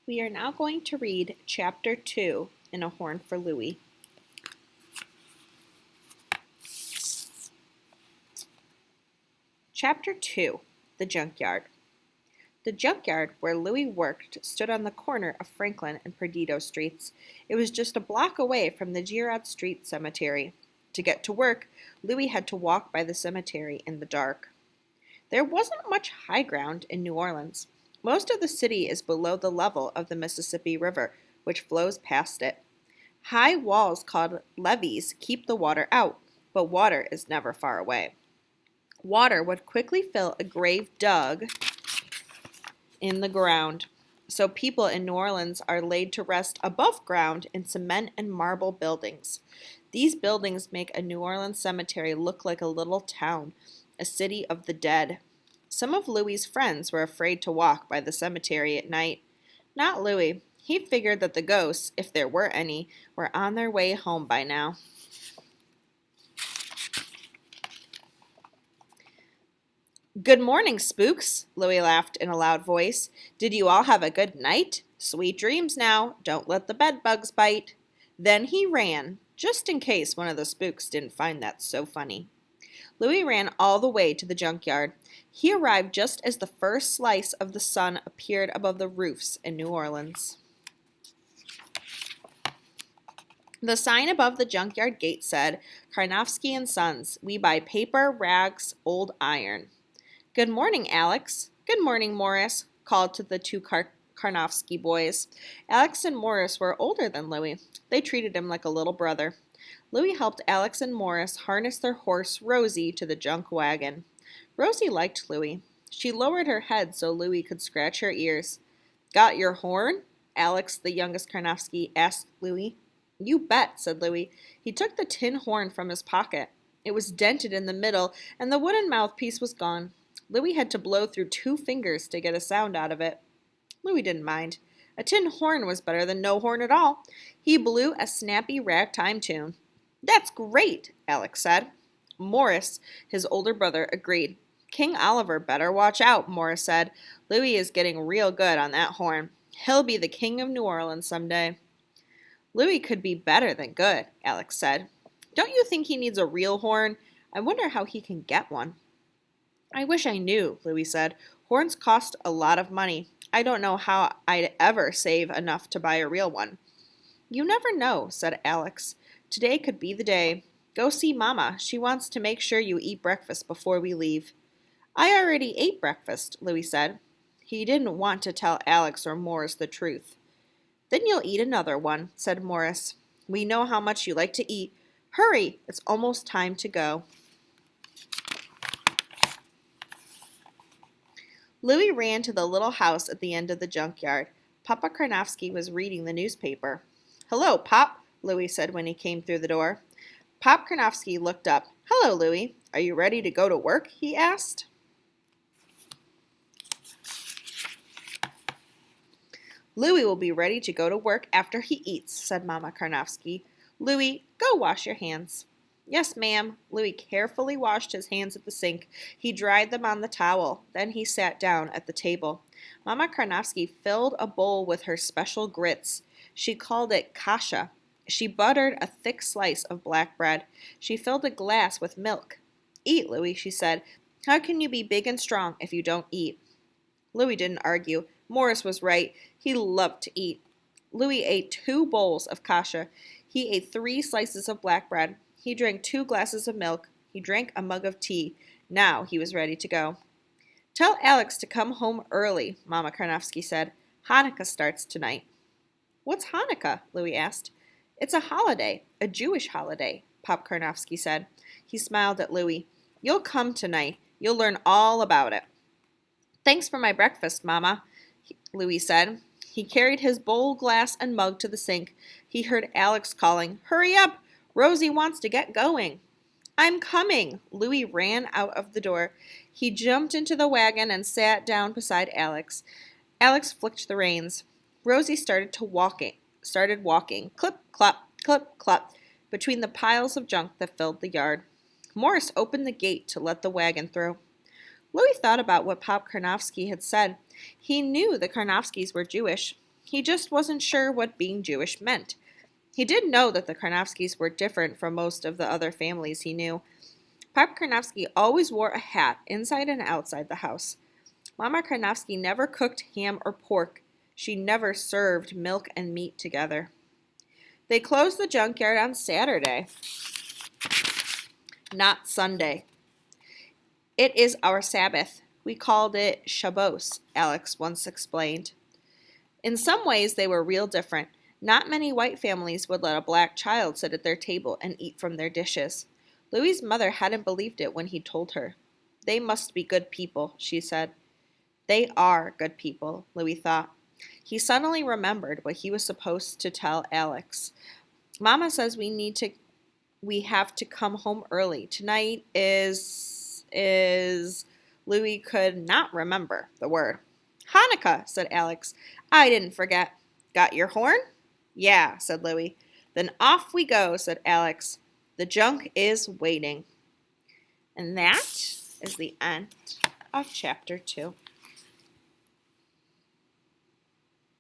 We are now going to read Chapter 2 in A Horn for Louis. Chapter 2, The Junkyard. The junkyard where Louis worked stood on the corner of Franklin and Perdido Streets. It was just a block away from the Girard Street Cemetery. To get to work, Louis had to walk by the cemetery in the dark. There wasn't much high ground in New Orleans. Most of the city is below the level of the Mississippi River, which flows past it. High walls called levees keep the water out, but water is never far away. Water would quickly fill a grave dug in the ground, so people in New Orleans are laid to rest above ground in cement and marble buildings. These buildings make a New Orleans cemetery look like a little town, a city of the dead. Some of Louis's friends were afraid to walk by the cemetery at night. Not Louis. He figured that the ghosts, if there were any, were on their way home by now. "Good morning, spooks," Louis laughed in a loud voice. "Did you all have a good night? Sweet dreams now. Don't let the bed bugs bite." Then he ran, just in case one of the spooks didn't find that so funny. Louis ran all the way to the junkyard. He arrived just as the first slice of the sun appeared above the roofs in New Orleans. The sign above the junkyard gate said, "Karnofsky and Sons. We buy paper, rags, old iron." "Good morning, Alex." "Good morning, Morris," called to the two Karnofsky boys. Alex and Morris were older than Louis. They treated him like a little brother. Louis helped Alex and Morris harness their horse, Rosie, to the junk wagon. Rosie liked Louis. She lowered her head so Louis could scratch her ears. "Got your horn?" Alex, the youngest Karnofsky, asked Louis. "You bet," said Louis. He took the tin horn from his pocket. It was dented in the middle, and the wooden mouthpiece was gone. Louis had to blow through 2 fingers to get a sound out of it. Louis didn't mind. A tin horn was better than no horn at all. He blew a snappy ragtime tune. "That's great," Alex said. Morris, his older brother, agreed. "King Oliver better watch out," Morris said. "Louis is getting real good on that horn. He'll be the king of New Orleans someday." "Louis could be better than good," Alex said. "Don't you think he needs a real horn? I wonder how he can get one." "I wish I knew," Louis said. "Horns cost a lot of money. I don't know how I'd ever save enough to buy a real one." "You never know," said Alex. "Today could be the day. Go see Mama. She wants to make sure you eat breakfast before we leave." "I already ate breakfast," Louis said. He didn't want to tell Alex or Morris the truth. "Then you'll eat another one," said Morris. "We know how much you like to eat. Hurry, it's almost time to go." Louis ran to the little house at the end of the junkyard. Papa Karnofsky was reading the newspaper. "Hello, Pop," Louis said when he came through the door. Pop Karnofsky looked up. "Hello, Louis. Are you ready to go to work?" he asked. "Louis will be ready to go to work after he eats," said Mama Karnofsky. "Louis, go wash your hands." "Yes, ma'am." Louis carefully washed his hands at the sink. He dried them on the towel. Then he sat down at the table. Mama Karnofsky filled a bowl with her special grits. She called it kasha. She buttered a thick slice of black bread. She filled a glass with milk. "Eat, Louis," she said. "How can you be big and strong if you don't eat?" Louis didn't argue. Morris was right. He loved to eat. Louis ate 2 bowls of kasha. He ate 3 slices of black bread. He drank 2 glasses of milk. He drank a mug of tea. Now he was ready to go. "Tell Alex to come home early," Mama Karnofsky said. "Hanukkah starts tonight." "What's Hanukkah?" Louis asked. "It's a holiday, a Jewish holiday," Pop Karnofsky said. He smiled at Louis. "You'll come tonight. You'll learn all about it." "Thanks for my breakfast, Mama," Louis said. He carried his bowl, glass, and mug to the sink. He heard Alex calling, "Hurry up! Rosie wants to get going." "I'm coming." Louis ran out of the door. He jumped into the wagon and sat down beside Alex. Alex flicked the reins. Rosie started walking, clip, clop, between the piles of junk that filled the yard. Morris opened the gate to let the wagon through. Louis thought about what Pop Karnofsky had said. He knew the Karnofskys were Jewish. He just wasn't sure what being Jewish meant. He did know that the Karnofskis were different from most of the other families he knew. Pop Karnofsky always wore a hat inside and outside the house. Mama Karnofsky never cooked ham or pork. She never served milk and meat together. They closed the junkyard on Saturday, not Sunday. It is our Sabbath. We called it Shabbos, Alex once explained. In some ways, they were real different. Not many white families would let a black child sit at their table and eat from their dishes. Louie's mother hadn't believed it when he told her. They must be good people, she said. They are good people, Louie thought. He suddenly remembered what he was supposed to tell Alex. Mama says we have to come home early. Tonight is Louie could not remember the word. Hanukkah, said Alex. I didn't forget. Got your horn? Yeah, said Louie. Then off we go, said Alex. The junk is waiting. And that is the end of chapter 2.